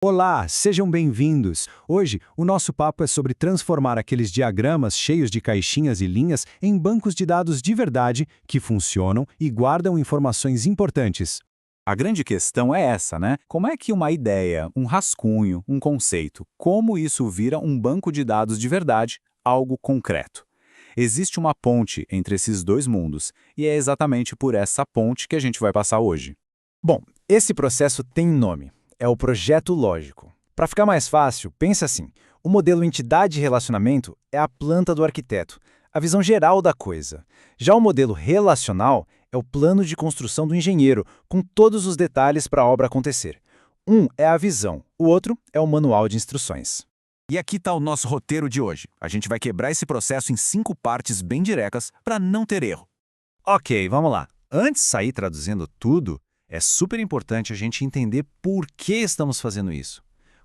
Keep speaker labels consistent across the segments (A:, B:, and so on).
A: Olá, sejam bem-vindos! Hoje, o nosso papo é sobre transformar aqueles diagramas cheios de caixinhas e linhas em bancos de dados de verdade que funcionam e guardam informações importantes.
B: A grande questão é essa, né? Como é que uma ideia, um rascunho, um conceito, como isso vira um banco de dados de verdade, algo concreto? Existe uma ponte entre esses dois mundos, e é exatamente por essa ponte que a gente vai passar hoje.
C: Bom, esse processo tem nome. É o projeto lógico. Para ficar mais fácil, pense assim. O modelo entidade-relacionamento é a planta do arquiteto, a visão geral da coisa. Já o modelo relacional é o plano de construção do engenheiro, com todos os detalhes para a obra acontecer. Um é a visão, o outro é o manual de instruções.
B: E aqui está o nosso roteiro de hoje. A gente vai quebrar esse processo em 5 partes bem diretas para não ter erro.
C: Ok, vamos lá. Antes de sair traduzindo tudo, é super importante a gente entender por que estamos fazendo isso.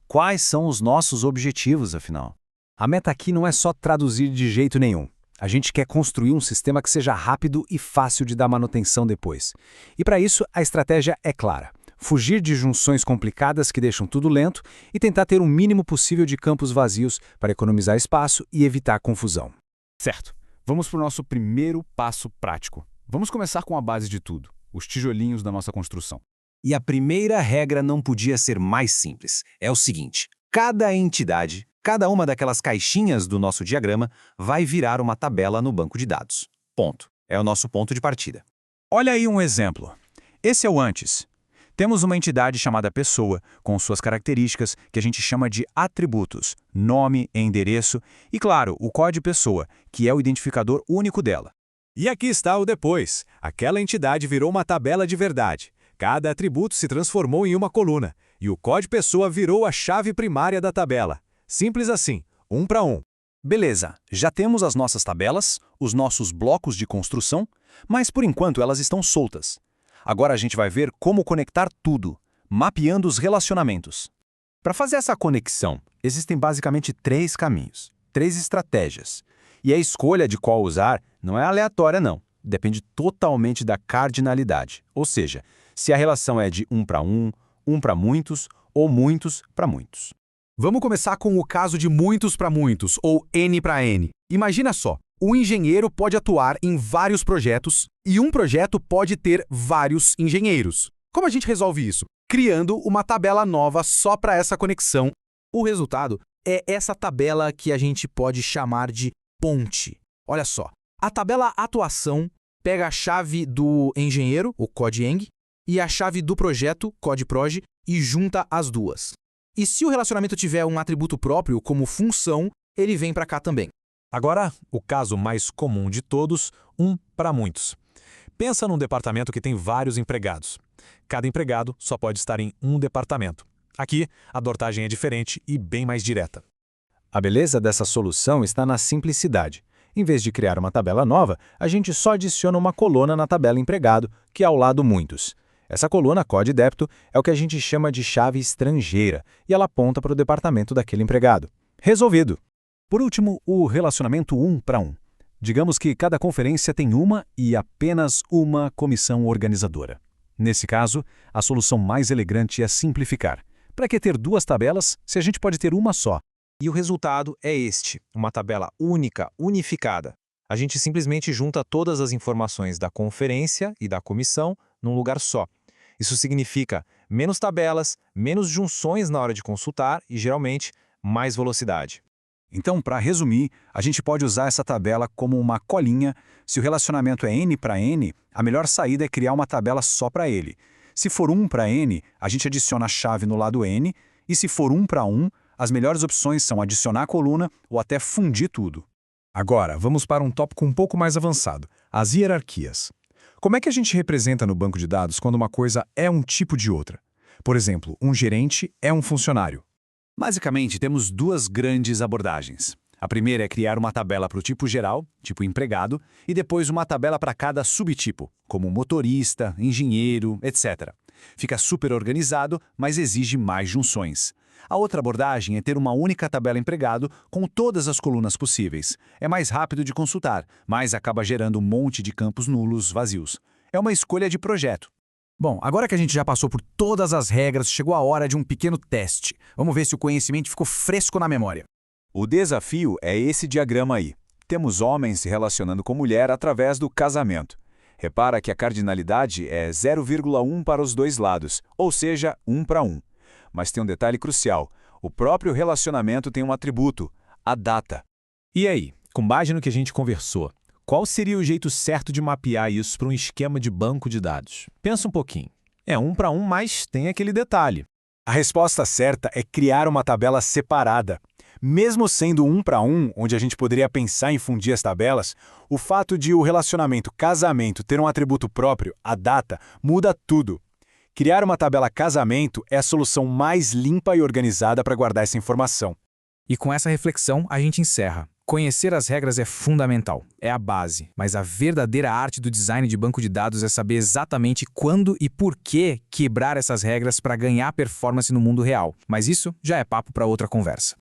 C: Quais são os nossos objetivos, afinal? A meta aqui não é só traduzir de jeito nenhum. A gente quer construir um sistema que seja rápido e fácil de dar manutenção depois. E para isso, a estratégia é clara. Fugir de junções complicadas que deixam tudo lento e tentar ter o mínimo possível de campos vazios para economizar espaço e evitar confusão.
D: Certo. Vamos para o nosso primeiro passo prático. Vamos começar com a base de tudo, os tijolinhos da nossa construção.
E: E a primeira regra não podia ser mais simples. É o seguinte: cada entidade, cada uma daquelas caixinhas do nosso diagrama vai virar uma tabela no banco de dados. Ponto. É o nosso ponto de partida.
B: Olha aí um exemplo. Esse é o antes. Temos uma entidade chamada pessoa, com suas características que a gente chama de atributos, nome, endereço e, claro, o código pessoa, que é o identificador único dela.
F: E aqui está o depois. Aquela entidade virou uma tabela de verdade. Cada atributo se transformou em uma coluna, e o código pessoa virou a chave primária da tabela. Simples assim, um para um.
E: Beleza, já temos as nossas tabelas, os nossos blocos de construção, mas por enquanto elas estão soltas. Agora a gente vai ver como conectar tudo, mapeando os relacionamentos. Para fazer essa conexão, existem basicamente 3 caminhos, 3 estratégias. E a escolha de qual usar não é aleatória, não. Depende totalmente da cardinalidade. Ou seja, se a relação é de um para muitos ou muitos para muitos.
G: Vamos começar com o caso de muitos para muitos, ou N para N. Imagina só, o engenheiro pode atuar em vários projetos e um projeto pode ter vários engenheiros. Como a gente resolve isso? Criando uma tabela nova só para essa conexão. O resultado é essa tabela que a gente pode chamar de ponte. Olha só, a tabela atuação pega a chave do engenheiro, o code-eng, e a chave do projeto, code-proj, e junta as duas. E se o relacionamento tiver um atributo próprio, como função, ele vem para cá também.
F: Agora, o caso mais comum de todos, um para muitos. Pensa num departamento que tem vários empregados. Cada empregado só pode estar em um departamento. Aqui, a adortagem é diferente e bem mais direta.
C: A beleza dessa solução está na simplicidade. Em vez de criar uma tabela nova, a gente só adiciona uma coluna na tabela empregado, que é ao lado muitos. Essa coluna, code débito, é o que a gente chama de chave estrangeira, e ela aponta para o departamento daquele empregado. Resolvido!
A: Por último, o relacionamento um para um. Digamos que cada conferência tem uma e apenas uma comissão organizadora. Nesse caso, a solução mais elegante é simplificar. Para que ter 2 tabelas se a gente pode ter uma só?
H: E o resultado é este, uma tabela única, unificada. A gente simplesmente junta todas as informações da conferência e da comissão num lugar só. Isso significa menos tabelas, menos junções na hora de consultar e, geralmente, mais velocidade.
B: Então, para resumir, a gente pode usar essa tabela como uma colinha. Se o relacionamento é N para N, a melhor saída é criar uma tabela só para ele. Se for 1 para N, a gente adiciona a chave no lado N, e se for 1 para 1, as melhores opções são adicionar a coluna ou até fundir tudo.
G: Agora, vamos para um tópico um pouco mais avançado, as hierarquias. Como é que a gente representa no banco de dados quando uma coisa é um tipo de outra? Por exemplo, um gerente é um funcionário.
B: Basicamente, temos 2 grandes abordagens. A primeira é criar uma tabela para o tipo geral, tipo empregado, e depois uma tabela para cada subtipo, como motorista, engenheiro, etc. Fica super organizado, mas exige mais junções. A outra abordagem é ter uma única tabela empregado com todas as colunas possíveis. É mais rápido de consultar, mas acaba gerando um monte de campos nulos vazios. É uma escolha de projeto.
G: Bom, agora que a gente já passou por todas as regras, chegou a hora de um pequeno teste. Vamos ver se o conhecimento ficou fresco na memória.
E: O desafio é esse diagrama aí. Temos homens se relacionando com mulher através do casamento. Repara que a cardinalidade é 0,1 para os dois lados, ou seja, 1 para 1. Mas tem um detalhe crucial. O próprio relacionamento tem um atributo, a data.
B: E aí, com base no que a gente conversou, qual seria o jeito certo de mapear isso para um esquema de banco de dados? Pensa um pouquinho. É 1 para 1, mas tem aquele detalhe.
E: A resposta certa é criar uma tabela separada. Mesmo sendo 1 para 1, onde a gente poderia pensar em fundir as tabelas, o fato de o relacionamento casamento ter um atributo próprio, a data, muda tudo. Criar uma tabela casamento é a solução mais limpa e organizada para guardar essa informação.
G: E com essa reflexão, a gente encerra. Conhecer as regras é fundamental, é a base, mas a verdadeira arte do design de banco de dados é saber exatamente quando e por que quebrar essas regras para ganhar performance no mundo real. Mas isso já é papo para outra conversa.